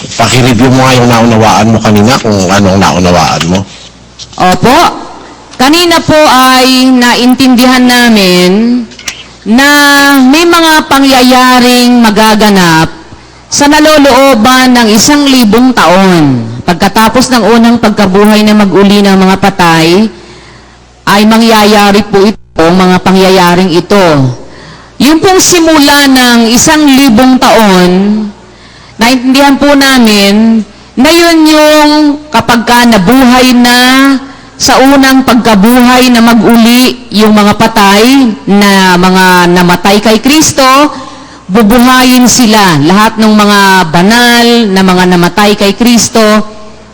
Pakireview mo nga yung naunawaan mo kanina kung anong naunawaan mo. Opo. Kanina po ay naintindihan namin na may mga pangyayaring magaganap sa nalolooban ng 1,000 taon. Pagkatapos ng unang pagkabuhay na mag-uli ng mga patay, ay mangyayari po ito, mga pangyayaring ito. Yung pong simula ng 1,000 taon, naintindihan po namin na yun yung kapag ka nabuhay na sa unang pagkabuhay na mag-uli yung mga patay na mga namatay kay Kristo, bubuhayin sila. Lahat ng mga banal na mga namatay kay Kristo,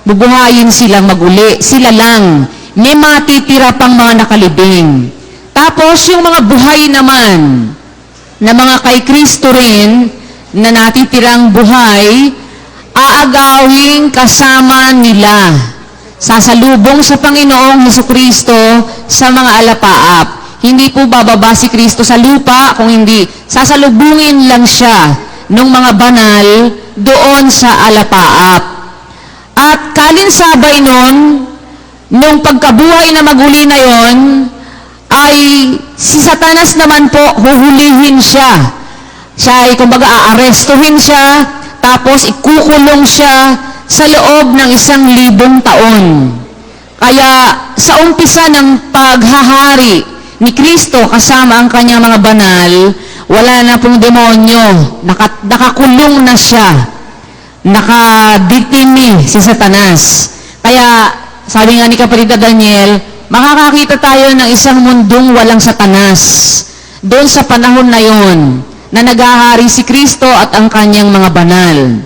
bubuhayin silang mag-uli. Sila lang. May matitira pang mga nakalibing. Tapos yung mga buhay naman na mga kay Kristo rin na natitirang buhay, aagawing kasama nila. Sasalubong sa Panginoong Hesukristo sa mga alapaap. Hindi po bababa si Kristo sa lupa, kung hindi, sasalubungin lang siya ng mga banal doon sa alapaap. At kalinsabay nun, nung pagkabuhay na mag-uli na yon, ay si Satanas naman po, huhulihin siya. Siya ay, kumbaga, aarestuhin siya, tapos ikukulong siya sa loob ng 1,000 taon. Kaya sa umpisa ng paghahari ni Kristo kasama ang kanyang mga banal, wala na pong demonyo, nakakulong na siya, nakaditimi si Satanas. Kaya sabi nga ni Kapatid Daniel, makakakita tayo ng isang mundong walang Satanas doon sa panahon na yon na naghahari si Kristo at ang kanyang mga banal.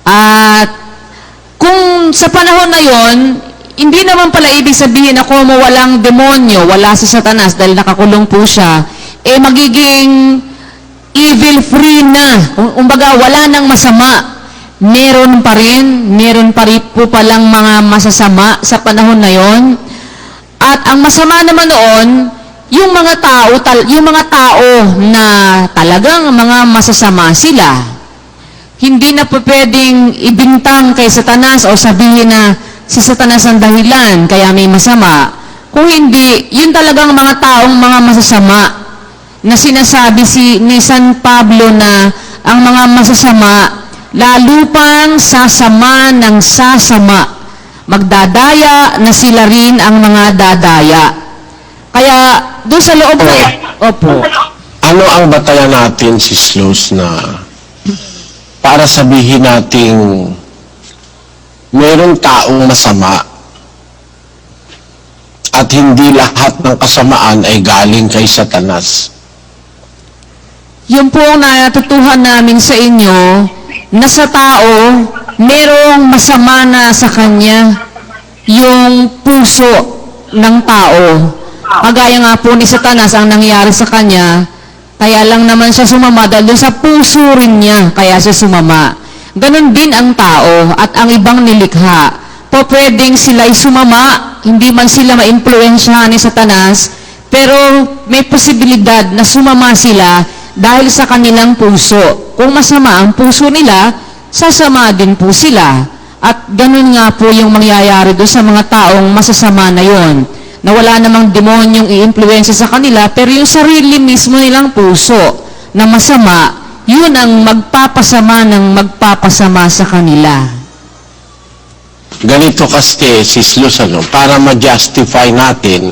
At kung sa panahon na yon, hindi naman pala ibig sabihin na kung walang demonyo, wala si Satanas dahil nakakulong po siya, eh magiging evil-free na. Umbaga, wala nang masama. Meron pa rin po palang mga masasama sa panahon na yon. At ang masama naman noon, yung mga tao na talagang mga masasama sila. Hindi na po pwedeng ibintang kay Satanas o sabihin na si Satanas ang dahilan kaya may masama. Kung hindi, yun talagang mga taong mga masasama na sinasabi ni San Pablo na ang mga masasama lalo pang sasama ng sasama. Magdadaya na sila rin ang mga dadaya. Kaya doon sa loob na... Opo. Ano ang batayan natin, Sis Luz, na para sabihin nating mayroong taong masama at hindi lahat ng kasamaan ay galing kay Satanas? Yung po ang natutuhan namin sa inyo na sa tao, merong masama na sa kanya yung puso ng tao. Kagaya nga po ni Satanas ang nangyari sa kanya, kaya lang naman siya sumama dahil sa puso rin niya, kaya siya sumama. Ganon din ang tao at ang ibang nilikha. Po pwedeng sila'y sumama, hindi man sila ma-impluensyahan ni Satanas, pero may posibilidad na sumama sila dahil sa kanilang puso. Kung masama ang puso nila, sasama din po sila. At ganun nga po yung mangyayari doon sa mga taong masasama na yon, na wala namang demonyong i-influensya sa kanila, pero yung sarili mismo nilang puso na masama, yun ang magpapasama ng magpapasama sa kanila. Ganito kasi, Sis Luz, para ma-justify natin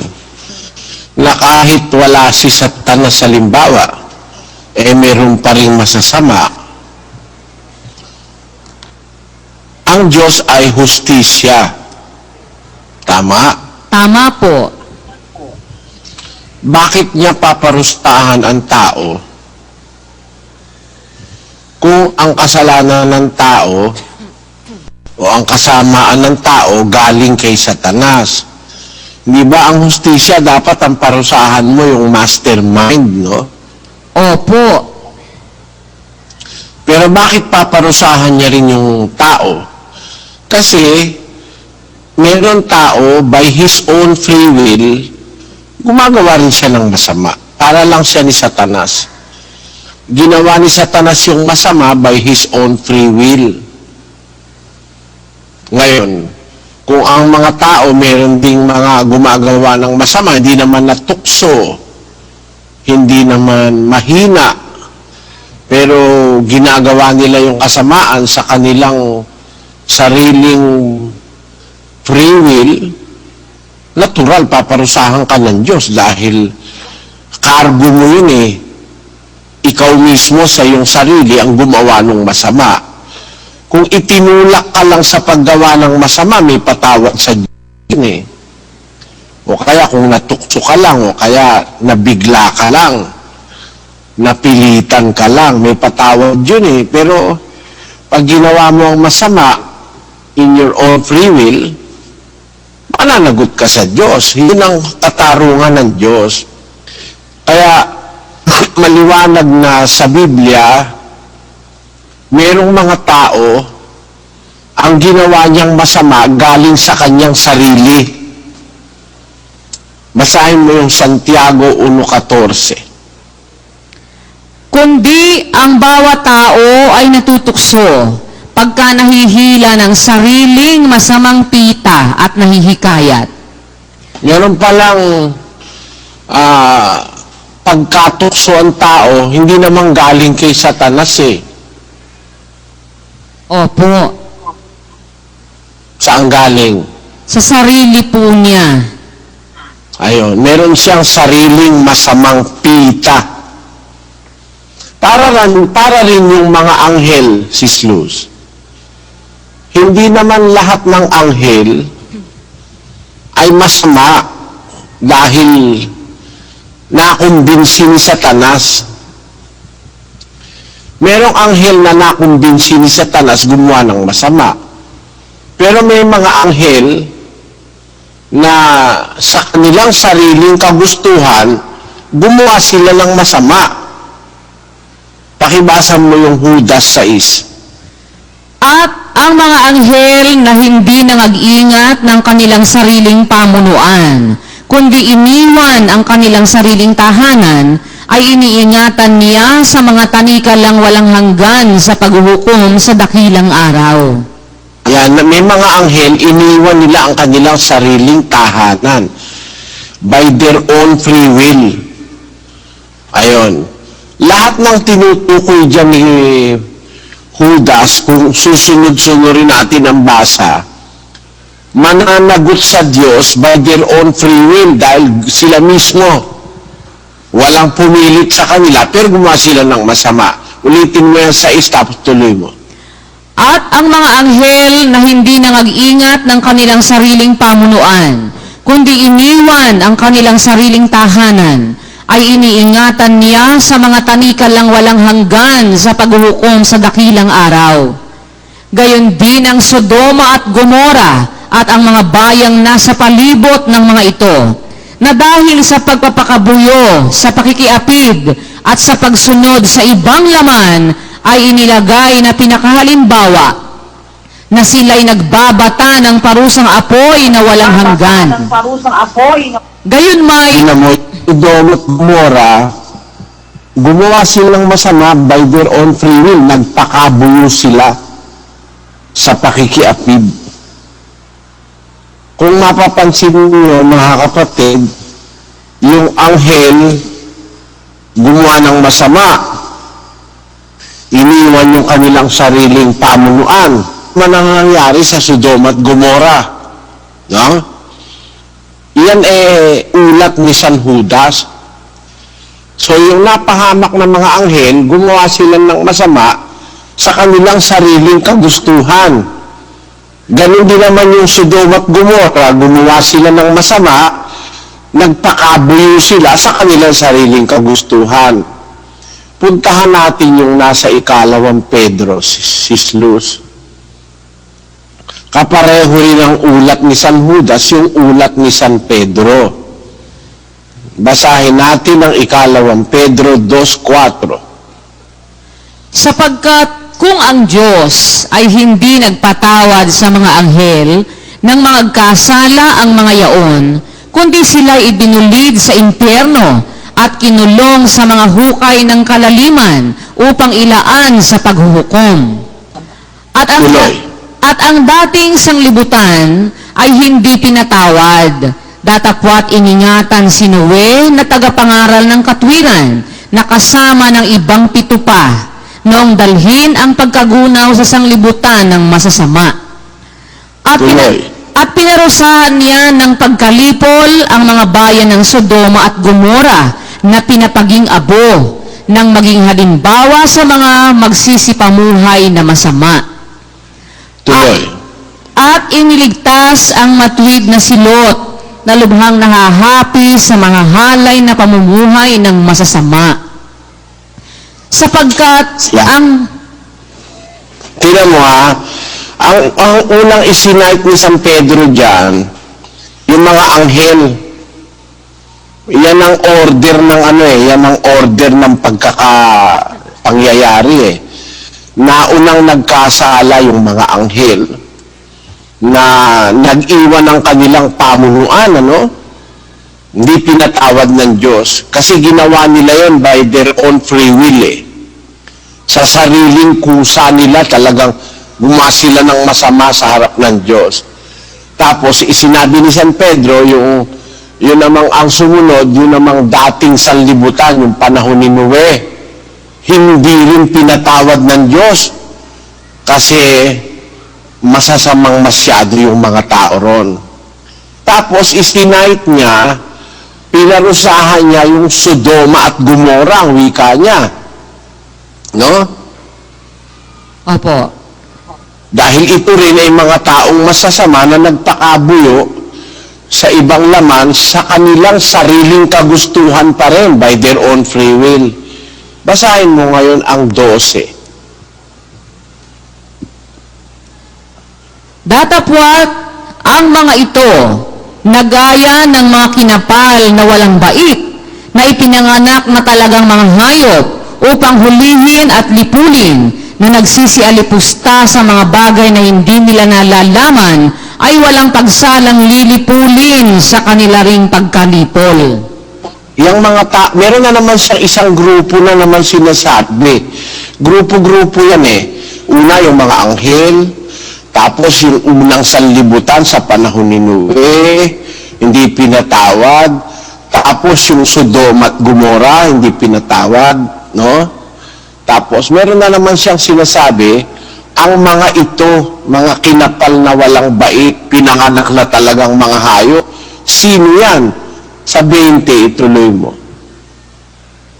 na kahit wala si Satanas sa limbawa, eh meron pa rin masasama. Ang Diyos ay hustisya. Tama? Tama po. Bakit niya paparustahan ang tao kung ang kasalanan ng tao o ang kasamaan ng tao galing kay Satanas? Di ba ang hustisya dapat ang parusahan mo yung mastermind, no? Opo. Pero bakit paparusahan niya rin yung tao? Kasi meron tao, by his own free will, gumagawa rin siya ng masama. Para lang siya ni Satanas. Ginawa ni Satanas yung masama by his own free will. Ngayon, kung ang mga tao meron ding mga gumagawa ng masama, hindi naman natukso, hindi naman mahina, pero ginagawa nila yung kasamaan sa kanilang sariling free will, natural, paparusahan ka ng Diyos dahil cargo mo yun eh. Ikaw mismo sa iyong sarili ang gumawa ng masama. Kung itinulak ka lang sa paggawa ng masama, may patawad sa Diyos yun eh. O kaya kung natukso ka lang, o kaya nabigla ka lang, napilitan ka lang, may patawad yun eh. Pero pag ginawa mo ang masama in your own free will, mananagot ka sa Diyos. Yun ang katarungan ng Diyos. Kaya maliwanag na sa Biblia, merong mga tao, ang ginawa niyang masama galing sa kanyang sarili. Basahin mo yung Santiago 1:14. Kundi ang bawat tao ay natutukso pagka nahihila ng sariling masamang pita at nahihikayat. Meron palang pagkatukso ang tao, hindi naman galing kay Satanas eh. Opo, Saan galing? sa sarili po niya. Ayun, meron siyang sariling masamang pita. Para rin yung mga anghel, Sis Luz. Hindi naman lahat ng anghel ay masama dahil nakumbinsi ni Satanas. Merong anghel na nakumbinsi ni Satanas gumawa ng masama. Pero may mga anghel na sa kanilang sariling kagustuhan, gumawa sila ng masama. Pakibasa mo yung Judas 6. At ang mga anghel na hindi nangag-ingat ng kanilang sariling pamunuan, kundi iniwan ang kanilang sariling tahanan, ay iniingatan niya sa mga tanikalang walang hanggan sa paghuhukom sa dakilang araw. Yan, may mga anghel, iniwan nila ang kanilang sariling tahanan by their own free will. Ayon. Lahat ng tinutukoy dyan ni Judas, kung susunod-sunurin natin ang basa, mananagot sa Diyos by their own free will dahil sila mismo walang pumilit sa kanila, pero gumawa sila ng masama. Ulitin mo yan sa tapos tuloy mo. At ang mga anghel na hindi nangag-ingat ng kanilang sariling pamunuan, kundi iniwan ang kanilang sariling tahanan, ay iniingatan niya sa mga tanikalang walang hanggan sa paghuhukom sa dakilang araw. Gayon din ang Sodoma at Gomora at ang mga bayang nasa palibot ng mga ito, na dahil sa pagpapakabuyo, sa pakikiapid, at sa pagsunod sa ibang laman, ay inilagay na pinakahalimbawa na sila'y nagbabata ng parusang apoy na walang hanggan. Gayon may Sodoma at Gomora, gumawa silang masama by their own free will. Nagpakabuyo sila sa pakikiapid. Kung mapapansin niyo, mga kapatid, yung anghel gumawa ng masama. Iniwan yung kanilang sariling pamunuan. Ano nangyayari sa Sodoma at Gomora? No? Yan ulat ni San Judas. So yung napahamak ng mga anghel, gumawa sila ng masama sa kanilang sariling kagustuhan. Ganun din naman yung Sodoma at Gomora, gumawa sila ng masama, nagpakabuyo sila sa kanilang sariling kagustuhan. Puntahan natin yung nasa 2 Pedro, Sis Luz. Kapareho rin ang ulat ni San Judas, yung ulat ni San Pedro. Basahin natin ang 2 Pedro 2:4. sapagkat kung ang Diyos ay hindi nagpatawad sa mga anghel nang magkasala ang mga yaon, kundi sila ibinulid sa impyerno at kinulong sa mga hukay ng kalaliman upang ilaan sa paghuhukom. At ang dating sanglibutan ay hindi pinatawad. Datapwat iningatan si Noe na tagapangaral ng katwiran na kasama ng ibang 7 pa noong dalhin ang pagkagunaw sa sanglibutan ng masasama. Tuloy. At pinarusahan niya ng pagkalipol ang mga bayan ng Sodoma at Gomora na pinapaging abo nang maging halimbawa sa mga magsisipamuhay na masama. Tuloy. At iniligtas ang matuwid na si Lot na lubhang nahahapi sa mga halay na pamumuhay ng masasama. Sapagkat ang... Tingnan mo ha, ang unang isinight ni San Pedro dyan, yung mga anghel, yan ang order ng yan ang order ng pagkakapangyayari eh. Naunang nagkasala yung mga anghel na nag-iwan ng kanilang pamunuan, hindi pinatawad ng Diyos. Kasi ginawa nila yon by their own free will eh. Sa sariling kusa nila talagang gumawa sila ng masama sa harap ng Diyos. Tapos isinabi ni San Pedro, yun namang ang sumunod, yun namang dating sanlibutan, yung panahon ni Noe, hindi rin pinatawad ng Diyos. Kasi masasamang masyado yung mga tao ron. Tapos isinight niya, pinarusahan niya yung Sodoma at Gomora, ang wika niya. No? Opo. Dahil ito rin ay mga taong masasama na nagpakabuyo sa ibang laman sa kanilang sariling kagustuhan pa rin by their own free will. Basahin mo ngayon ang 12. Datapwat ang mga ito nagaya ng mga kinapal na walang bait na ipinanganak na talagang mga hayop upang hulihin at lipulin na nagsisialipusta sa mga bagay na hindi nila nalalaman ay walang pagsalang lilipulin sa kanila ring pagkalipol. Yung mga meron na naman siyang isang grupo na naman sinasabi. Grupo-grupo yan eh. Una, yung mga anghel, tapos yung unang sanlibutan sa panahon ni Noe, hindi pinatawad. Tapos yung Sodoma at Gomora, hindi pinatawad, no? Tapos meron na naman siyang sinasabi, ang mga ito, mga kinapal na walang bait, pinanganak na talagang mga hayop. Sino yan? Sa 20, ituloy mo.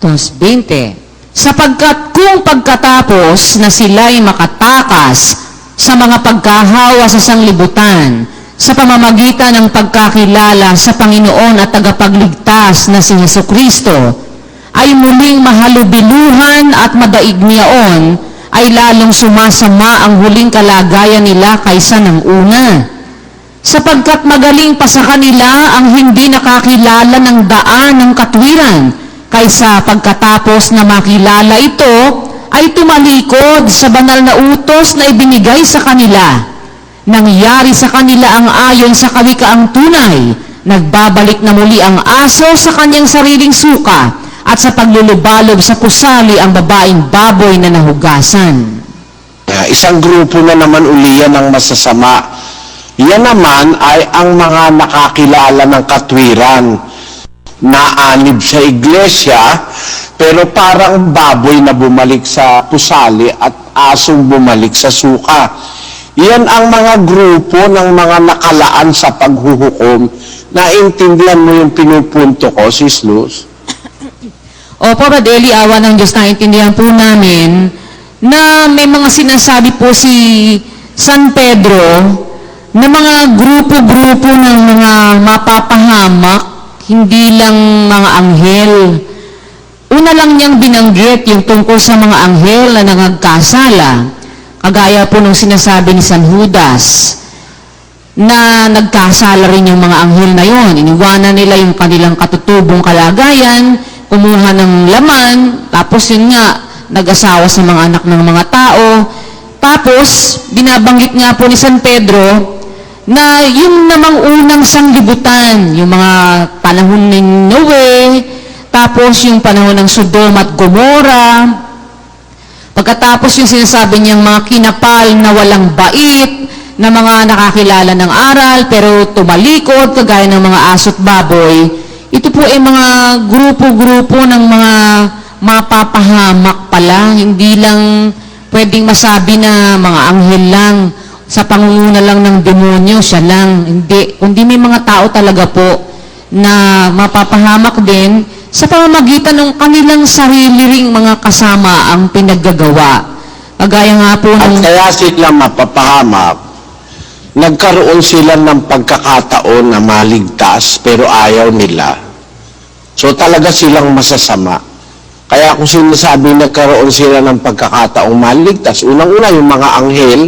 Tos 20. Sapagkat kung pagkatapos na sila'y makatakas sa mga pagkahawa sa sanglibutan, sa pamamagitan ng pagkakilala sa Panginoon at tagapagligtas na si Jesucristo, ay muling mahalubiluhan at madaig niyaon, ay lalong sumasama ang huling kalagayan nila kaysa ng una. Sapagkat magaling pa sa kanila ang hindi nakakilala ng daan ng katwiran, kaysa pagkatapos na makilala ito, ay tumalikod sa banal na utos na ibinigay sa kanila. Nangyari sa kanila ang ayon sa kawikaang tunay, nagbabalik na muli ang aso sa kanyang sariling suka, at sa paglulubalob sa pusali ang babaeng baboy na nahugasan. Isang grupo na naman uli yan ng masasama. Yan naman ay ang mga nakakilala ng katwiran, naanib sa iglesia, pero parang baboy na bumalik sa pusali at asong bumalik sa suka. Yan ang mga grupo ng mga nakalaan sa paghuhukom. Naintindihan mo yung pinupunto ko, Sis Luz? Opo, Radeli, awa ng Diyos, naintindihan po namin na may mga sinasabi po si San Pedro na mga grupo-grupo ng mga mapapahamak, hindi lang mga anghel. Una lang niyang binanggit yung tungkol sa mga anghel na nangagkasala, kagaya po nung sinasabi ni San Judas, na nagkasala rin yung mga anghel na yon. Iniwanan nila yung kanilang katutubong kalagayan, kumuha ng laman, tapos yun nga, nag-asawa sa mga anak ng mga tao. Tapos, binabanggit nga po ni San Pedro na yung namang unang sanglibutan, yung mga panahon ni Noe, tapos yung panahon ng Sodoma at Gomora, pagkatapos yung sinasabi niyang mga kinapal na walang bait, na mga nakakilala ng aral pero tumalikod kagaya ng mga aso't baboy, ito po ay mga grupo-grupo ng mga mapapahamak pala, hindi lang pwedeng masabi na mga anghel lang, sa pangunguna lang ng demonyo, siya lang. Hindi, kundi may mga tao talaga po na mapapahamak din sa pamamagitan ng kanilang sarili ring mga kasama ang pinaggagawa. Kagaya nga po At ng... kaya sila mapapahamak, nagkaroon sila ng pagkakataon na maligtas pero ayaw nila. So talaga silang masasama. Kaya kung sinasabi nagkaroon sila ng pagkakataong maligtas, unang-una yung mga anghel,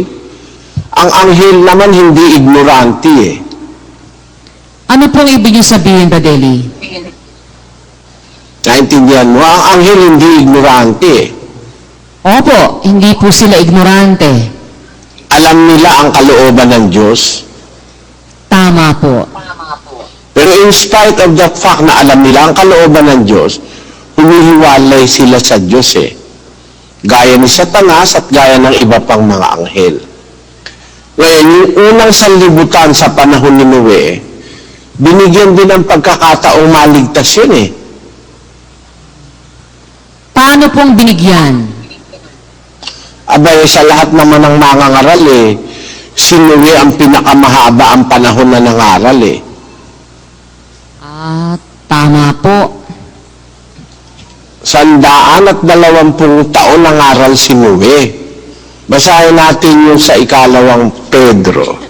ang anghel naman hindi ignorante eh. Ano pong ibig niyo sabihin, Badeli? Naintindihan mo? Ang anghel hindi ignorante eh. Opo, hindi po sila ignorante. Alam nila ang kalooban ng Diyos. Tama po. Pero in spite of that fact na alam nila ang kalooban ng Diyos, humihiwalay sila sa Diyos eh. Gaya ni Satanas at gaya ng iba pang mga anghel. Ngayon, yung unang sanlibutan sa panahon ni Noe, binigyan din ng pagkakataong maligtas yun eh. Paano pong binigyan? Abay, sa lahat naman ng mga ngaral eh, si Noe ang pinakamahaba ang panahon na nangaral eh. Tama po. 120 taon nangaral si Noe. Basahin natin yung sa 2 Pedro.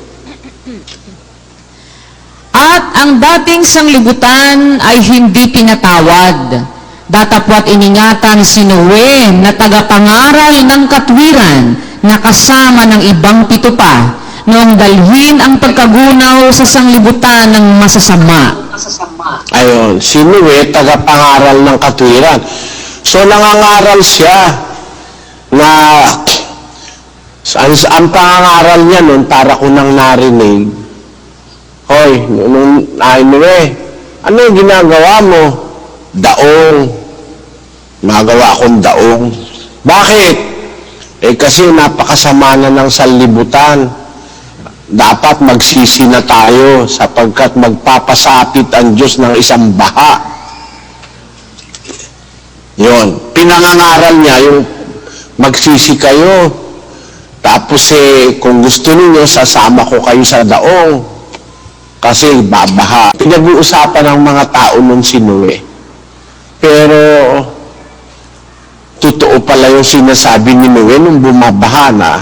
At ang dating sanglibutan ay hindi pinatawad. Datapwat iningatan si Noe na tagapangaral ng katwiran na kasama ng ibang 7 pa noong dalhin ang pagkagunaw sa sanglibutan ng masasama. Ayun, si Noe, tagapangaral ng katwiran. So, nangangaral siya na ang pangangaral niya nun, para ko nang narinig, Hoy, Noe, ano yung ginagawa mo? Daong. Magawa akong daong. Bakit? Eh kasi napakasama na ng sanlibutan. Dapat magsisi na tayo sapagkat magpapasapit ang Diyos ng isang baha. Yun. Pinangangaral niya yung magsisi kayo. Tapos kung gusto niyo sasama ko kayo sa daong. Kasi babaha. Pinag-uusapan ng mga tao nun si Noe. Pero totoo pala yung sinasabi ni Noe nung bumabaha na,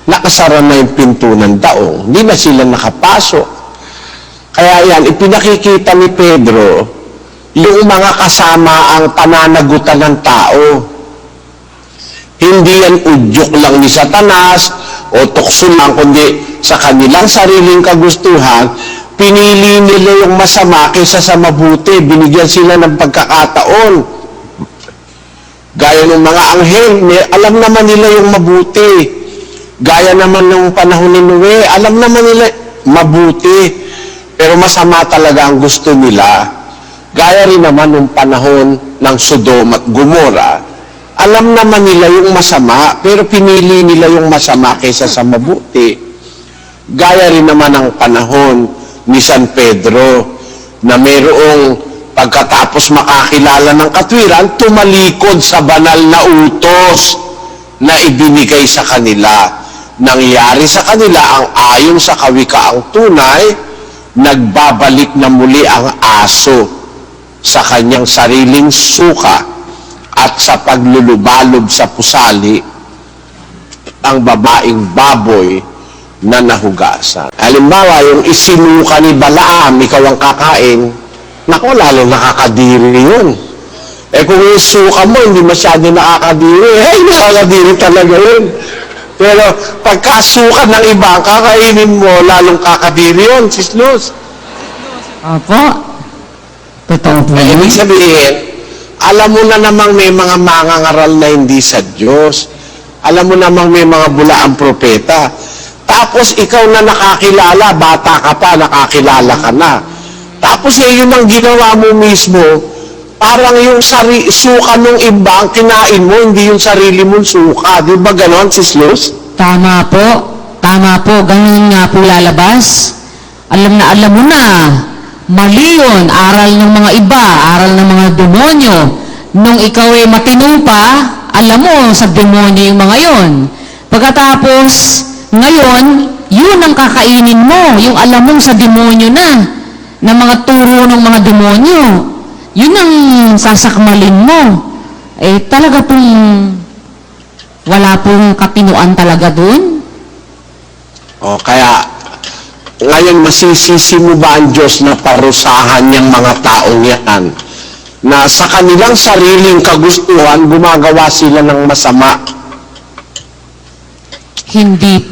nakasara na yung pinto ng daong. Hindi na sila nakapasok. Kaya yan, ipinakikita ni Pedro yung mga kasama ang pananagutan ng tao. Hindi yan udyok lang ni Satanas o tukso lang, kundi sa kanilang sariling kagustuhan, pinili nila yung masama kaysa sa mabuti. Binigyan sila ng pagkakataon. Gaya ng mga anghel, alam naman nila yung mabuti. Gaya naman ng panahon ni Noe, alam naman nila mabuti. Pero masama talaga ang gusto nila. Gaya rin naman ng panahon ng Sodom at Gomora. Alam naman nila yung masama, pero pinili nila yung masama kaysa sa mabuti. Gaya rin naman ang panahon ni San Pedro na mayroong pagkatapos makakilala ng katwiran, tumalikod sa banal na utos na ibinigay sa kanila. Nangyari sa kanila ang ayon sa kawikaang tunay, nagbabalik na muli ang aso sa kanyang sariling suka at sa paglulubalob sa pusali ang babaeng baboy na nahugasan. Halimbawa, yung isinuka ni Balaam, ikaw ang kakain, naku, lalo nakakadiri yun. Eh kung yung suka mo, hindi masyado nakakadiri, nakakadiri talaga yun. Pero pagkasuka ng iba, ang kakainin mo, lalong kakadiri yun, sis Luz. Opo. Totoo po Ay, yun. ibig sabihin, alam mo na namang may mga mangangaral na hindi sa Diyos. Alam mo namang may mga bulaang propeta. Tapos ikaw na nakakilala, bata ka pa, nakakilala ka na. Tapos yun ang ginawa mo mismo, parang yung suka ng iba ang kinain mo, hindi yung sarili mong suka. Di ba ganon, sis Luz? Tama po. Tama po, ganun nga po lalabas. Alam na alam mo na, mali yun, aral ng mga iba, aral ng mga demonyo. Nung ikaw ay matino pa, alam mo sa demonyo yung mga yon. Pagkatapos, ngayon, yun ang kakainin mo, yung alam mong sa demonyo na mga turo ng mga demonyo. Yun ang sasakmalin mo. Eh, talaga pong wala pong katinuan talaga dun. O kaya, ngayon masisisi mo ba ang Diyos na parusahan niyang mga taong yan na sa kanilang sariling kagustuhan gumagawa sila ng masama? Hindi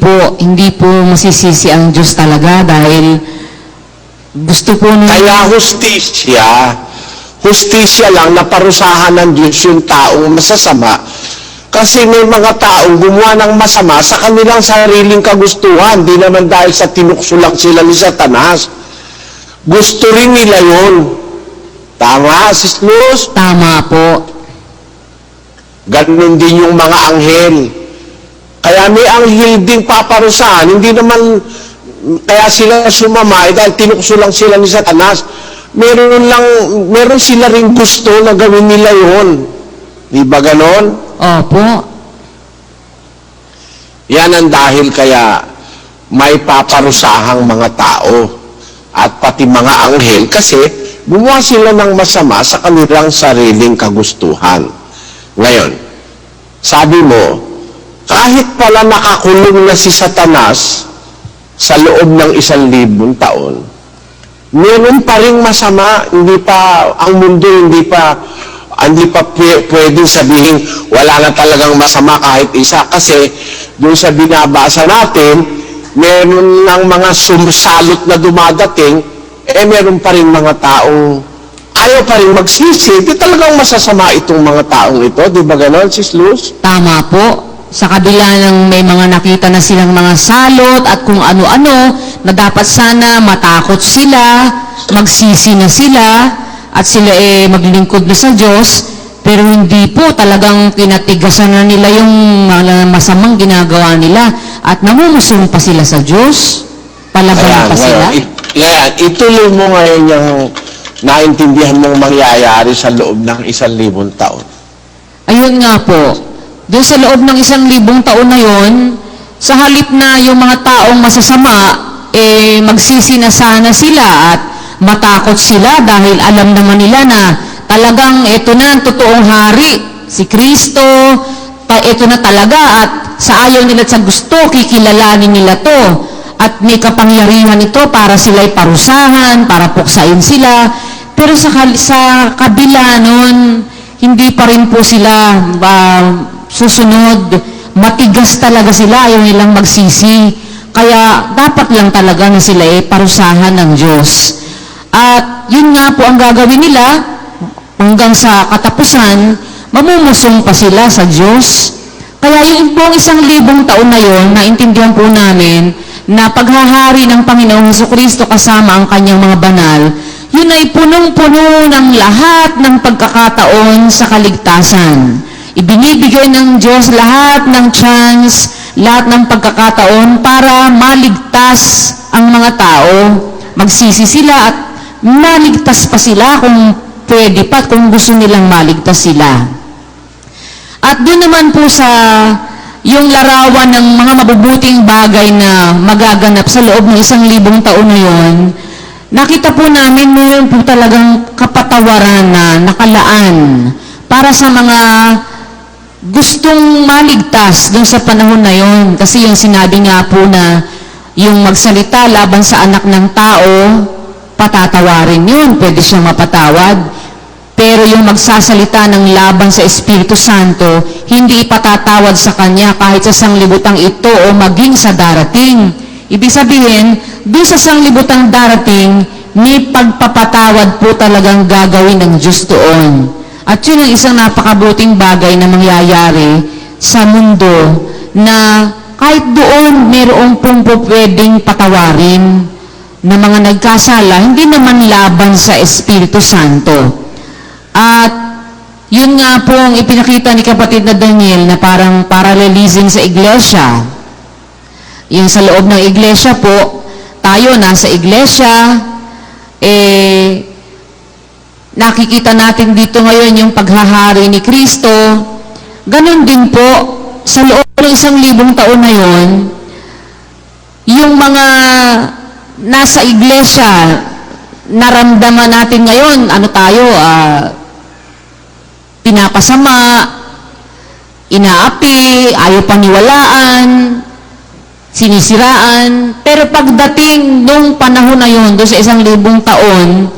po masisisi ang Diyos talaga dahil gusto po nung... Kaya hustisya lang na parusahan ng Diyos yung taong masasama kasi may mga taong gumawa ng masama sa kanilang sariling kagustuhan, di naman dahil sa tinukso lang sila ni Satanas. Gusto rin nila yun. Tama, Sis Luz? Tama po. Ganun din yung mga anghel. Kaya may anghel din paparusahan, hindi naman kaya sila sumama dahil tinukso lang sila ni Satanas. Meron sila rin gusto na gawin nila yun. Di ba ganon? Opo. Yan ang dahil kaya may paparusahang mga tao at pati mga anghel kasi gumawa sila ng masama sa kanilang sariling kagustuhan. Ngayon, sabi mo, kahit pala nakakulong na si Satanas sa loob ng 1,000 taon, meron pa rin masama, ang mundo hindi pa pwedeng sabihin wala na talagang masama kahit isa kasi doon sa binabasa natin, meron ng mga sumsalot na dumadating, meron pa rin mga taong ayaw pa rin magsisi, di talagang masasama itong mga taong ito, di ba ganon, Sis Luz? Tama po. Sa kabila ng may mga nakita na silang mga salot at kung ano-ano, na dapat sana matakot sila, magsisi na sila, at sila maglingkod na sa Diyos, pero hindi po talagang pinatigasan na nila yung masamang ginagawa nila at namumusong pa sila sa Diyos, palaban pa sila. Ituloy mo ngayon yung naintindihan mong mangyayari sa loob ng 1,000 taon. Ayun nga po, doon sa loob ng 1,000 taon na yon, sa halip na yung mga taong masasama, magsisi na sana sila at matakot sila dahil alam naman nila na talagang ito na ang totoong hari, si Kristo, ito na talaga at sa ayaw nila at sa gusto, kikilalanin nila to at may kapangyarihan ito para sila'y parusahan, para puksain sila. Pero sa kabila nun, hindi pa rin po sila susunod. Matigas talaga sila, ayaw nilang magsisi. Kaya dapat lang talaga na sila parusahan ng Diyos. At yun nga po ang gagawin nila, hanggang sa katapusan, mamumusong pa sila sa Diyos. Kaya yung pong 1,000 taon na yon, naintindihan po namin na paghahari ng Panginoong Jesucristo kasama ang kanyang mga banal, yun ay punong-puno ng lahat ng pagkakataon sa kaligtasan. Ibinibigay ng Diyos lahat ng chance, lahat ng pagkakataon para maligtas ang mga tao. Magsisi sila at maligtas pa sila kung pwede pa, kung gusto nilang maligtas sila. At doon naman po sa yung larawan ng mga mabubuting bagay na magaganap sa loob ng 1,000 taon na yon, nakita po namin mayroon po talagang kapatawaran na nakalaan para sa mga gustong maligtas doon sa panahon na yon. Kasi yung sinabi nga po na yung magsalita laban sa anak ng tao, patatawarin yun, pwede siyang mapatawad. Pero yung magsasalita ng laban sa Espiritu Santo, hindi ipatatawad sa kanya kahit sa sanglibutang ito o maging sa darating. Ibig sabihin, doon sa sanglibutang darating, may pagpapatawad po talagang gagawin ng Diyos doon. At yun ang isang napakabuting bagay na mangyayari sa mundo na kahit doon mayroong pong pwedeng patawarin na mga nagkasala, hindi naman laban sa Espiritu Santo. At yun nga po ang ipinakita ni kapatid na Daniel na parang parallelism sa iglesia. Yung sa loob ng iglesia po, tayo nasa iglesia, nakikita natin dito ngayon yung paghahari ni Kristo. Ganon din po, sa loob ng 1,000 taon na yon, yung mga nasa iglesia, naramdaman natin ngayon, ano tayo, pinapasama, inaapi, ayaw paniwalaan, sinisiraan. Pero pagdating nung panahon na yun, doon sa 1,000 taon,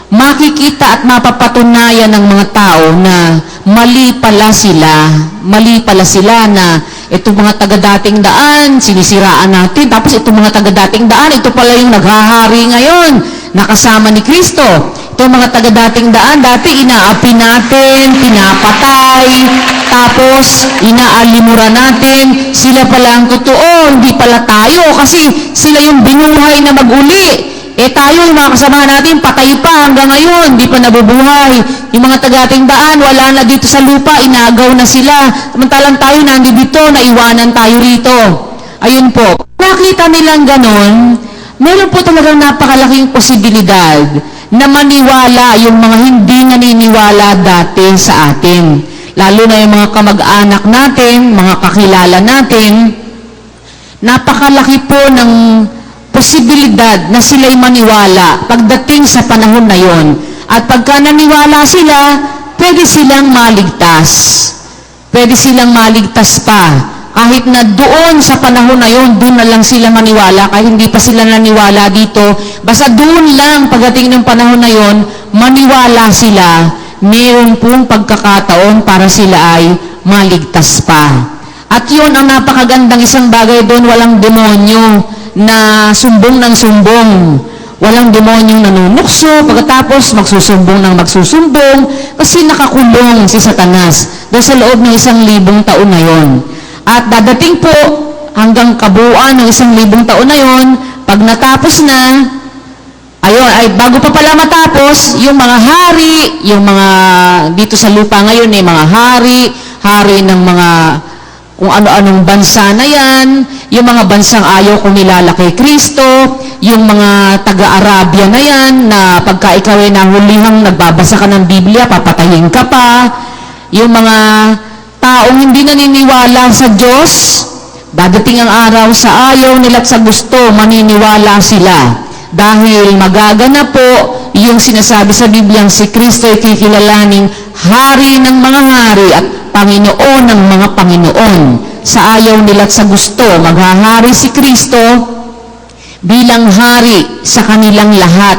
makikita at mapapatunayan ng mga tao na mali pala sila na itong mga taga-dating daan, sinisiraan natin, tapos itong mga taga-dating daan, ito pala yung naghahari ngayon, nakasama ni Kristo. Itong mga taga-dating daan, dati inaapi natin, pinapatay, tapos inaalimura natin, sila pala ang totoo, hindi pala tayo, kasi sila yung binuhay na mag-uli. Tayo, yung mga kasama natin, patay pa hanggang ngayon, di pa nabubuhay. Yung mga taga-dating daan, wala na dito sa lupa, inagaw na sila. Samantalang tayo, nandito, naiwanan tayo rito. Ayun po. Nakita nilang ganon, meron po talagang napakalaking posibilidad na maniwala yung mga hindi naniniwala dati sa atin. Lalo na yung mga kamag-anak natin, mga kakilala natin, napakalaki po ng posibilidad na sila'y maniwala pagdating sa panahon na yon. At pagka naniwala sila, pwede silang maligtas. Pwede silang maligtas pa. Kahit na doon sa panahon na yon, doon na lang sila maniwala, kahit hindi pa sila naniwala dito, basta doon lang pagdating ng panahon na yon, maniwala sila, mayroon pong pagkakataon para sila ay maligtas pa. At yun ang napakagandang isang bagay doon, walang demonyo na sumbong ng sumbong. Walang demonyong nanunukso, pagkatapos magsusumbong ng magsusumbong, kasi nakakulong si Satanas doon sa loob ng 1,000 taon na yon. At dadating po hanggang kabuuan ng 1,000 taon na yon, pag natapos na, bago pa pala matapos, yung mga hari, yung mga dito sa lupa ngayon, mga hari ng mga kung ano-anong bansa na yan, yung mga bansang ayaw kumilala kay Kristo, yung mga taga-Arabia na yan, na pagka ikaw ay nahulihang nagbabasa ka ng Biblia, papatayin ka pa, yung mga taong hindi naniniwala sa Diyos, dadating ang araw sa ayaw nila at sa gusto, maniniwala sila. Dahil magaganap po yung sinasabi sa Biblia, si Kristo ay kikilalaning hari ng mga hari at Panginoon ng mga Panginoon. Sa ayaw nila at sa gusto, maghahari si Kristo bilang hari sa kanilang lahat.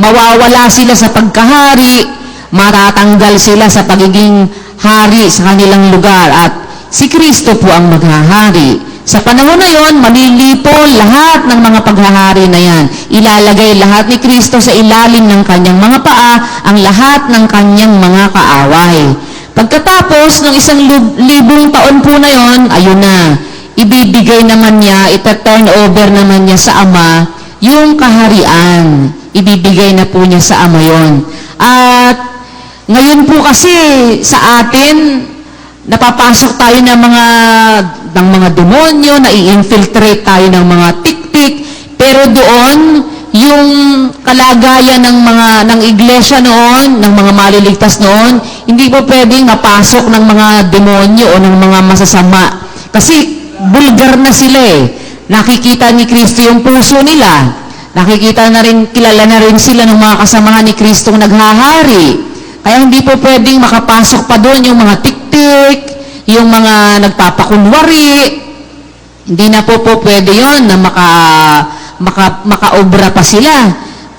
Mawawala sila sa pagkahari, matatanggal sila sa pagiging hari sa kanilang lugar at si Kristo po ang maghahari. Sa panahon na yon, malilipol lahat ng mga paghahari na yan. Ilalagay lahat ni Kristo sa ilalim ng kanyang mga paa, ang lahat ng kanyang mga kaaway. Pagkatapos ng 1,000 taon po na yon, ayun na, ibibigay naman niya, ita-turn over naman niya sa Ama, yung kaharian. Ibibigay na po niya sa Ama yon. At ngayon po kasi sa atin, napapasok tayo ng mga demonyo, nai-infiltrate tayo ng mga tik-tik, pero doon, yung kalagayan ng iglesia noon, ng mga maliligtas noon, hindi po pwedeng mapasok ng mga demonyo o ng mga masasama. Kasi bulgar na sila Nakikita ni Kristo yung puso nila. Nakikita na rin, kilala na rin sila ng mga kasamahan ni Kristo naghahari. Kaya hindi po pwedeng makapasok pa doon yung mga tik-tik, yung mga nagpapakunwari. Hindi na po pwede yon na makaobra pa sila.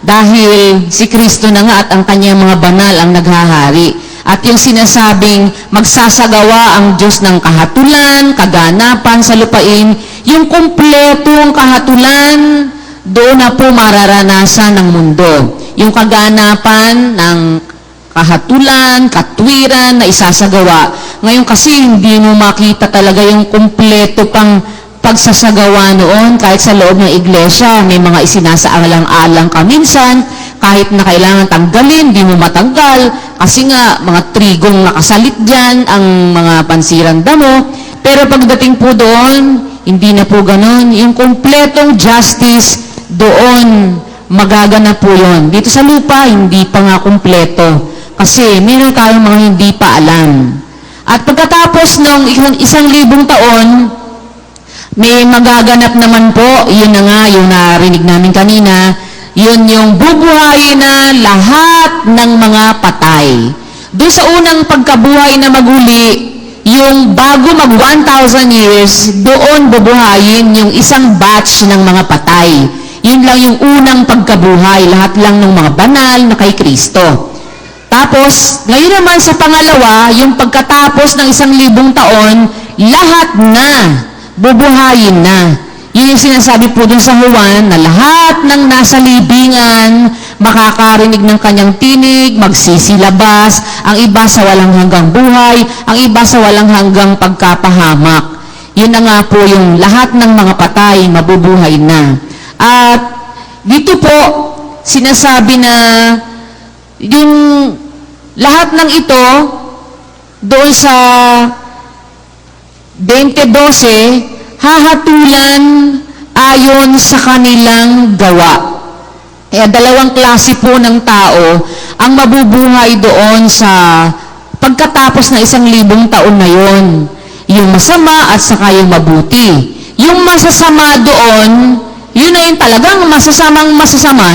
Dahil si Kristo na nga at ang kanyang mga banal ang naghahari. At yung sinasabing magsasagawa ang Diyos ng kahatulan, kaganapan sa lupain, yung kumpletong kahatulan, doon na po mararanasan ng mundo. Yung kaganapan ng kahatulan, katwiran na isasagawa. Ngayon kasi hindi mo makita talaga yung kumpleto pang pagsasagawa noon kahit sa loob ng iglesia. May mga isinasaalang-alang ka minsan, kahit na kailangan tanggalin, di mo matanggal. Kasi nga, mga trigong nakasalit dyan, ang mga pansiran damo. Pero pagdating po doon, Hindi na po ganon. Yung kumpletong justice, doon magaganap po yun. Dito sa lupa, hindi pa nga kumpleto. Kasi meron tayong mga hindi pa alam. At pagkatapos ng 1,000 taon, may magaganap naman po, yun na nga, yung narinig namin kanina, yun yung bubuhayin na lahat ng mga patay. Doon sa unang pagkabuhay na maguli, yung bago mag 1,000 years, doon bubuhayin yung isang batch ng mga patay. Yun lang yung unang pagkabuhay, lahat lang ng mga banal na kay Kristo. Tapos, ngayon naman sa pangalawa, yung pagkatapos ng 1,000 taon, lahat na, bubuhayin na. Yun yung sinasabi po dun sa Juan, na lahat ng nasa libingan, makakarinig ng kanyang tinig, magsisilabas, ang iba sa walang hanggang buhay, ang iba sa walang hanggang pagkapahamak. Yun na nga po yung lahat ng mga patay, mabubuhay na. At dito po, sinasabi na yung lahat ng ito, doon sa 20:12, hahatulan ayon sa kanilang gawa. Kaya dalawang klase po ng tao ang mabubuhay doon sa pagkatapos na 1,000 taon na yon. Yung masama at saka yung mabuti. Yung masasama doon, yun na yung talagang masasama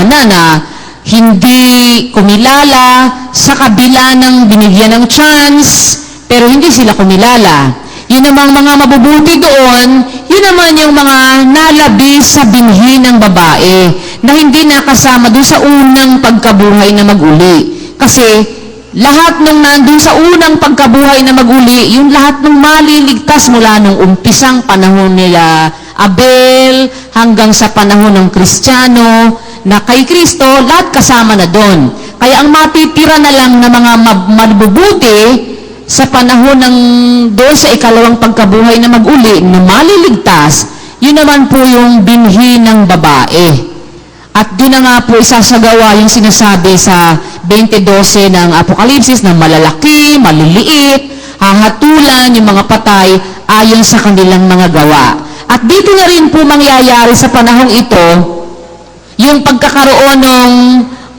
na hindi kumilala sa kabila ng binigyan ng chance, pero hindi sila kumilala. Yun namang mga mabubuti doon, yun naman yung mga nalabi sa binhi ng babae na hindi nakasama doon sa unang pagkabuhay na maguli. Kasi lahat nung nandun sa unang pagkabuhay na maguli, yung lahat ng maliligtas mula nung umpisang panahon nila Abel hanggang sa panahon ng Kristiyano na kay Kristo, lahat kasama na doon. Kaya ang matitira na lang na mga mabubuti sa panahon ng doon sa ikalawang pagkabuhay na mag-uli na maliligtas, yun naman po yung binhi ng babae. At doon na nga po isasagawa yung sinasabi sa 20:12 ng Apokalipsis na malalaki, maliliit, hahatulan yung mga patay ayon sa kanilang mga gawa. At dito na rin po mangyayari sa panahong ito yung pagkakaroon ng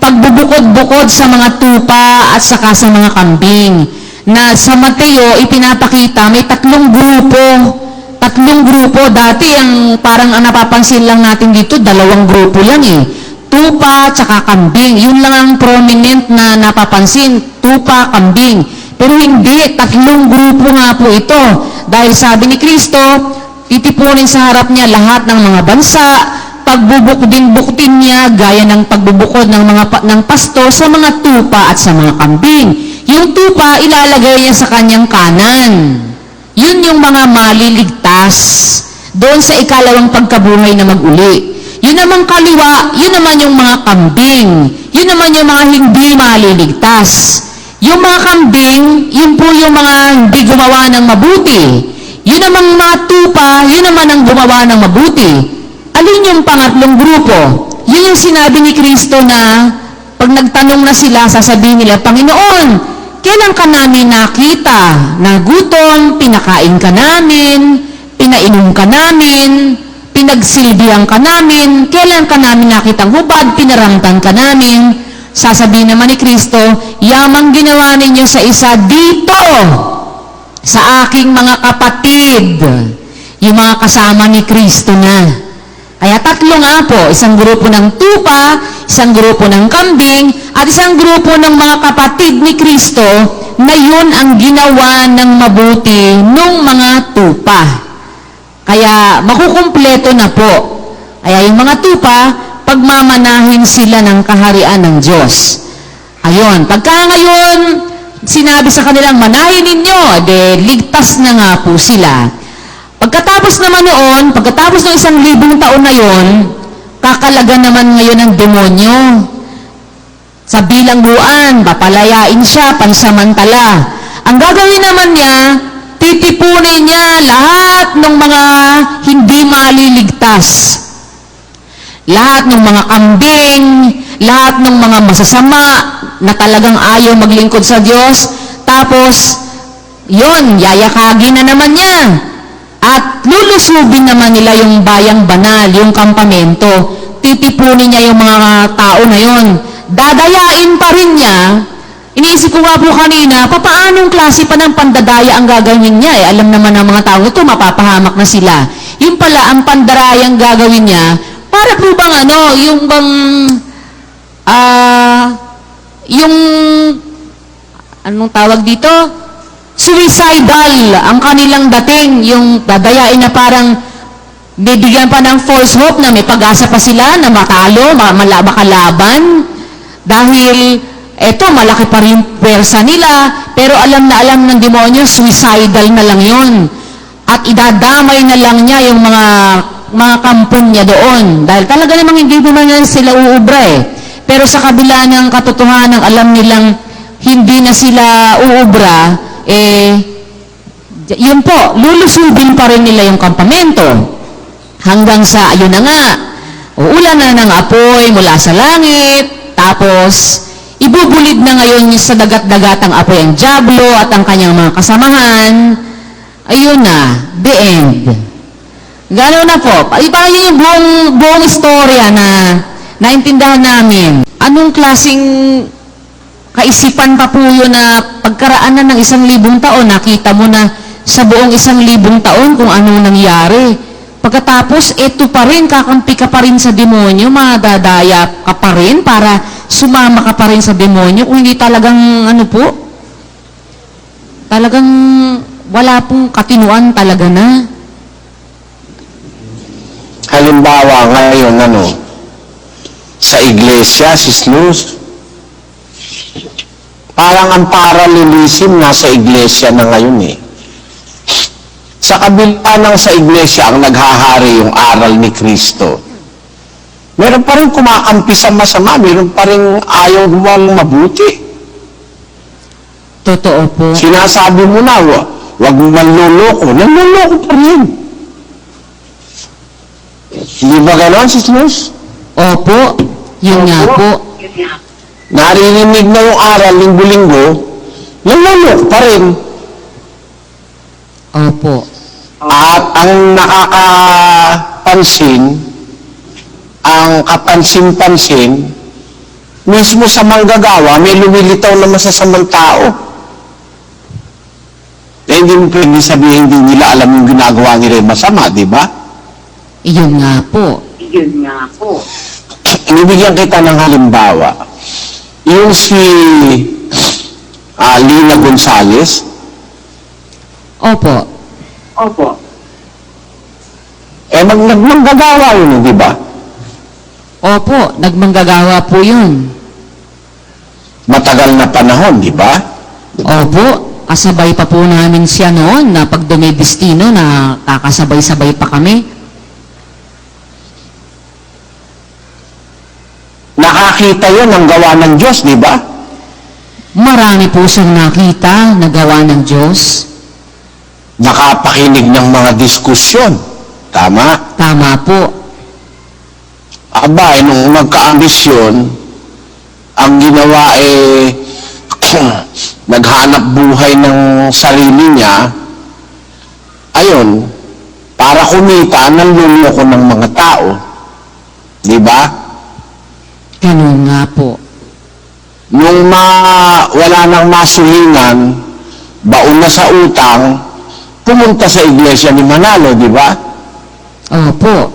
pagbubukod-bukod sa mga tupa at saka sa mga kambing. Na sa Mateo, ipinapakita may 3 grupo. 3 grupo. Dati, parang ang napapansin lang natin dito, 2 grupo lang eh. Tupa at saka kambing. Yun lang ang prominent na napapansin. Tupa, kambing. Pero hindi, 3 grupo nga po ito. Dahil sabi ni Kristo, titipunin sa harap niya lahat ng mga bansa, pagbubukdin-buktin niya gaya ng pagbubukod ng pasto sa mga tupa at sa mga kambing. Yung tupa, ilalagay niya sa kanyang kanan. Yun yung mga maliligtas doon sa ikalawang pagkabuhay na mag-uli. Yun namang kaliwa, yun naman yung mga kambing. Yun naman yung mga hindi maliligtas. Yung mga kambing, yun po yung mga hindi gumawa ng mabuti. Yun namang mga tupa, yun naman ang gumawa ng mabuti. Alin yung pangatlong grupo? Yun yung sinabi ni Kristo na pag nagtanong na sila, sasabihin nila, Panginoon, kailan ka namin nakita na gutom, pinakain ka namin, pinainom ka namin, pinagsilbihan ka namin, kailan ka namin nakitang hubad, pinaramtan ka namin. Sasabihin naman ni Kristo, yamang ginawa ninyo sa isa dito, sa aking mga kapatid, yung mga kasama ni Kristo na. Kaya 3 nga po, isang grupo ng tupa, isang grupo ng kambing, at isang grupo ng mga kapatid ni Kristo na yun ang ginawa ng mabuti nung mga tupa. Kaya makukumpleto na po. Kaya yung mga tupa, pagmamanahin sila ng kaharian ng Diyos. Ayun, pagka ngayon, sinabi sa kanilang, manahin ninyo, ligtas na nga po sila. Pagkatapos naman noon, pagkatapos ng 1,000 taon na yon, kakalaga naman ngayon ng demonyo. Sa bilangguan, papalayain siya, pansamantala. Ang gagawin naman niya, titipunin niya lahat ng mga hindi maliligtas. Lahat ng mga kambing, lahat ng mga masasama na talagang ayaw maglingkod sa Diyos. Tapos, yon, yayakagin na naman niya. At lulusubin naman nila yung bayang banal, yung kampamento. Titipunin niya yung mga tao na yon. Dadayain pa rin niya. Iniisip ko nga po kanina, paanong klase pa ng pandadaya ang gagawin niya? Alam naman ng mga tao ito, mapapahamak na sila. Yung pala, ang pandarayang gagawin niya, para po bang yung bang, yung, anong tawag dito? Suicidal ang kanilang dating, yung dadayain na parang bibigyan pa ng false hope na may pag-asa pa sila na matalo, makalaban. Dahil eto, malaki pa rin pwersa nila, pero alam na alam ng demonyo, suicidal na lang yon. At idadamay na lang niya yung mga kampon niya doon. Dahil talaga namang hindi naman sila uubra eh. Pero sa kabila ng katotohanan, alam nilang hindi na sila uubra, yun po, lulusubin pa rin nila yung kampamento. Hanggang sa, ayun na nga, uulan na ng apoy mula sa langit, tapos, ibubulid na ngayon sa dagat-dagat ang apoy ang dyablo at ang kanyang mga kasamahan. Ayun na, the end. Gano'n na po. Parang yun yung buong istorya na naintindahan namin. Anong klaseng kaisipan pa po yun na pagkaraan na ng 1,000 taon, nakita mo na sa buong 1,000 taon kung anong nangyari. Pagkatapos, eto pa rin, kakampi ka pa rin sa demonyo, madadaya ka pa rin para sumama ka pa rin sa demonyo. Kung hindi talagang, talagang wala pong katinuan talaga na. Halimbawa ngayon, sa iglesia, Sis Luz, parang ang paralelism nasa iglesia na ngayon eh. Sa kabila ng sa iglesia ang naghahari yung aral ni Kristo. Meron pa rin kumakampi sa masama, meron pa rin ayaw gumawa mabuti. Totoo po. Sinasabi mo na, wag mo manloloko. Nanloloko pa rin. Hindi ba gano'n, Sis Luz? Opo, yun nga po. Naririnig na yung aral linggo-linggo, nanloloko pa rin. Opo. At ang nakakapansin, ang kapansin-pansin, mismo sa manggagawa, may lumilitaw na masasamang tao. Eh, hindi mo pwede sabihin, hindi nila alam yung ginagawa nila yung masama, di ba? Yun nga po. Ibigyan kita ng halimbawa. Yung si Lina Gonzales, Opo. nagmanggagawa yun, di ba? Opo, nagmanggagawa po yun. Matagal na panahon, di ba? Opo, kasabay pa po namin siya noon na pag dumidestino na kakasabay-sabay pa kami. Nakakita yun ang gawa ng Diyos, di ba? Marami po siyang nakita na gawa ng Diyos. Nakapakinig ng mga diskusyon. Tama? Tama po. Aba, nung nagka-ambisyon, ang ginawa naghanap buhay ng sarili niya, ayun, para kumita ng luloko ng mga tao. Di ba? Ganun nga po. Nung wala nang masuhingan, baon na sa utang, pumunta sa iglesia ni Manalo, di ba? Opo.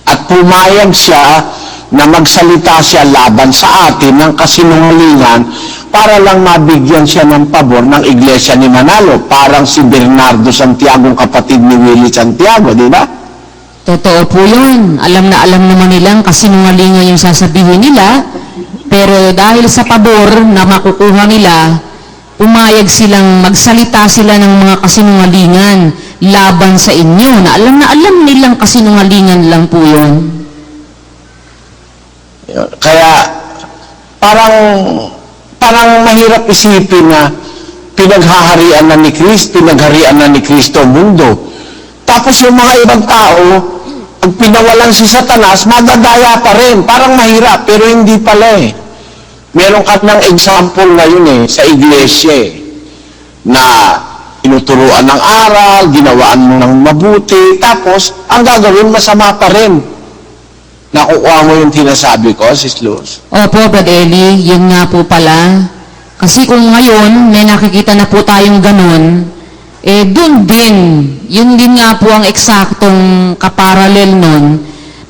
At pumayag siya na magsalita siya laban sa atin ng kasinungalingan para lang mabigyan siya ng pabor ng iglesia ni Manalo. Parang si Bernardo Santiago, kapatid ni Willie Santiago, di ba? Totoo po yun. Alam na alam naman nilang kasinungalingan yung sasabihin nila, pero dahil sa pabor na makukuha nila, pumayag silang magsalita sila ng mga kasinungalingan laban sa inyo, na alam nilang kasinungalingan lang po yun. Kaya, parang mahirap isipin na pinaghaharian na ni Kristo ang mundo. Tapos yung mga ibang tao, pag pinawalan si Satanas, madadaya pa rin. Parang mahirap, pero hindi pala eh. Meron ka ng example ngayon sa iglesia na tinuturuan ng aral, ginawaan mo ng mabuti, tapos ang gagawin masama pa rin. Nakukuha mo yung tinasabi ko, Sis Luz? Opo, Brad Eli, yun nga po pala. Kasi kung ngayon, may nakikita na po tayong ganun, dun din, yun din nga po ang eksaktong kaparalel nun,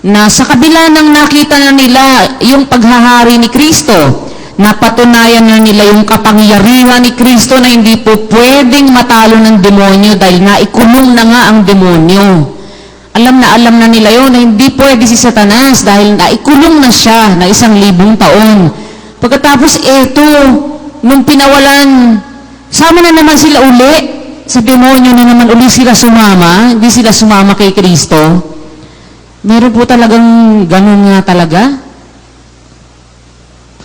na sa kabila ng nakita na nila yung paghahari ni Kristo, napatunayan na nila yung kapangyarihan ni Kristo na hindi po pwedeng matalo ng demonyo dahil naikulong na nga ang demonyo. Alam na nila yun na hindi pwede si Satanas dahil naikulong na siya na 1,000 taon. Pagkatapos nung pinawalan, sama na naman sila uli, sa demonyo na naman uli sila sumama, hindi sila sumama kay Kristo. Meron po talagang ganun nga talaga?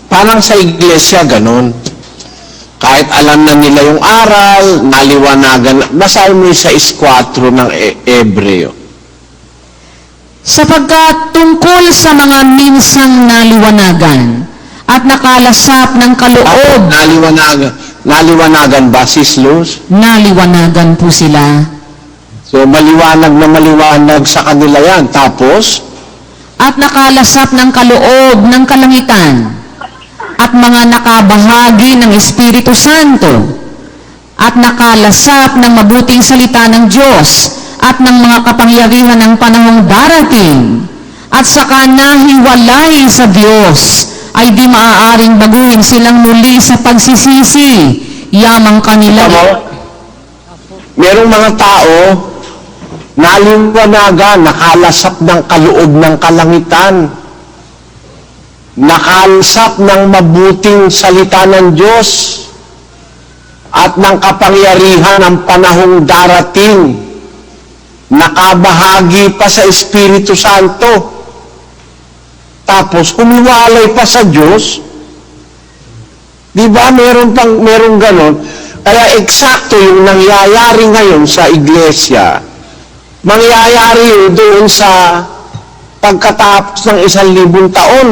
Parang sa iglesia, ganun. Kahit alam na nila yung aral, naliwanagan, basahin mo yung sa 4 ng Ebreo. Sapagkat tungkol sa mga minsang naliwanagan at nakalasap ng kaloob, Naliwanagan ba, Sis Luz? naliwanagan po sila. So, maliwanag na maliwanag sa kanila yan. Tapos, At nakalasap ng kaloob ng kalangitan at mga nakabahagi ng Espiritu Santo at nakalasap ng mabuting salita ng Diyos at ng mga kapangyarihan ng panahong darating at saka nahiwalay sa Diyos ay di maaaring baguhin silang muli sa pagsisisi. Yamang kanila. merong mga tao naliwanagan, nakalasap ng kaloob ng kalangitan, nakalasap ng mabuting salita ng Diyos at ng kapangyarihan ng panahong darating, nakabahagi pa sa Espiritu Santo, tapos humiwalay pa sa Diyos. Di ba merong ganon? Kaya eksakto yung nangyayari ngayon sa iglesia, mangyayari yun doon sa pagkatapos ng 1,000 taon.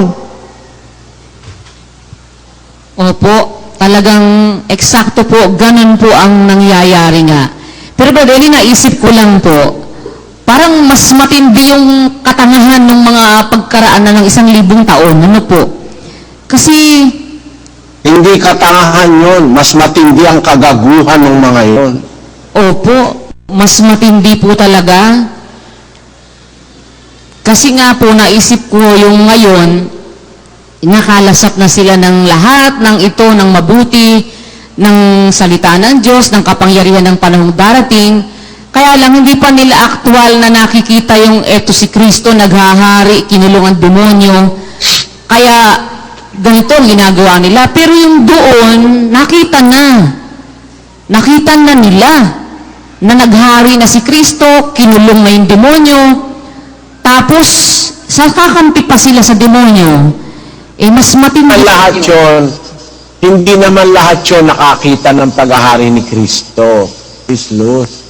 Opo, talagang eksakto po, ganun po ang nangyayari nga. Pero Brother Eli, naisip ko lang po, parang mas matindi yung katangahan ng mga pagkaraan na ng 1,000 taon. Ano po? Kasi, Hindi katangahan yon, mas matindi ang kagaguhan ng mga yon. opo, mas matindi po talaga. Kasi nga po, naisip ko yung ngayon, nakalasap na sila ng lahat ng ito, ng mabuti, ng salita ng Diyos, ng kapangyarihan ng panahong darating. Kaya lang, hindi pa nila aktual na nakikita yung eto si Kristo, naghahari, kinulong ang demonyo. Kaya, ganito ang ginagawa nila. Pero yung doon, nakita na. Nakita na nila na naghari na si Kristo, kinulong na yung demonyo. Tapos, sa kakampi pa sila sa demonyo, mas matindi. Lahat yon, hindi naman lahat yon nakakita ng paghahari ni Kristo. Is Luz.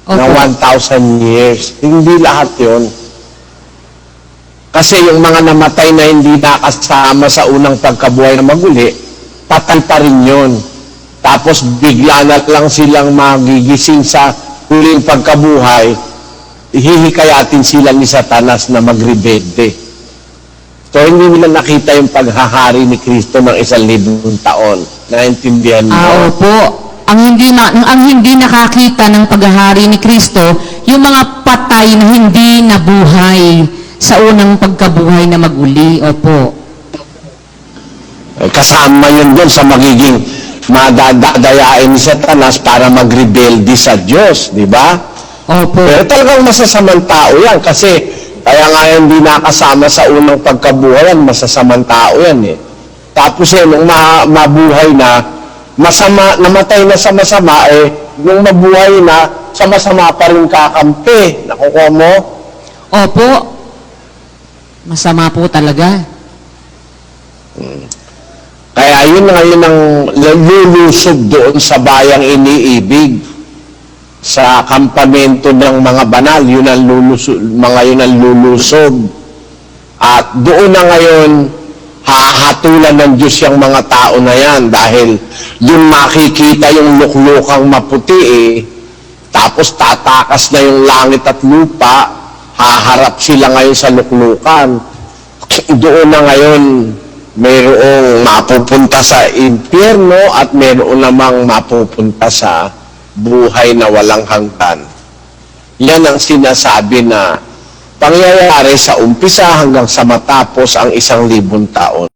Na 1,000 years. Hindi lahat yon. Kasi yung mga namatay na hindi nakasama sa unang pagkabuhay na maguli, patay pa rin yun. Tapos bigla na lang silang magigising sa huling pagkabuhay, hihikayatin sila ni Satanas na magrebelde. So hindi nila nakita yung paghahari ni Kristo ng 1,000 taon. Naintindihan mo? Opo. Ang hindi nakakita ng paghahari ni Kristo, yung mga patay na hindi nabuhay sa unang pagkabuhay na maguli. Opo. Kasama yun doon sa magiging madadayain ni Satanas para magrebelde sa Diyos, di ba? Opo. Pero talagang masasamang tao yan kasi kaya nga hindi nakasama sa unang pagkabuhay yan, masasamang tao yan eh. Tapos nung mabuhay na, namatay na sa masama nung mabuhay na, sa masama pa rin kakampi. Nakukuha mo? Opo. Masama po talaga. Kaya yun ngayon ang lulusob doon sa bayang iniibig. Sa kampamento ng mga banal, yun ang lulusob, mga yun ang lulusob. At doon na ngayon hahatulan ng Diyos yung mga tao na yan dahil yung makikita yung luklukang maputi tapos tatakas na yung langit at lupa, haharap sila ngayon sa luklukan. Doon na ngayon mayroong mapupunta sa impyerno at mayroon namang mapupunta sa buhay na walang hanggan. Yan ang sinasabi na pangyayari sa umpisa hanggang sa matapos ang 1,000 taon.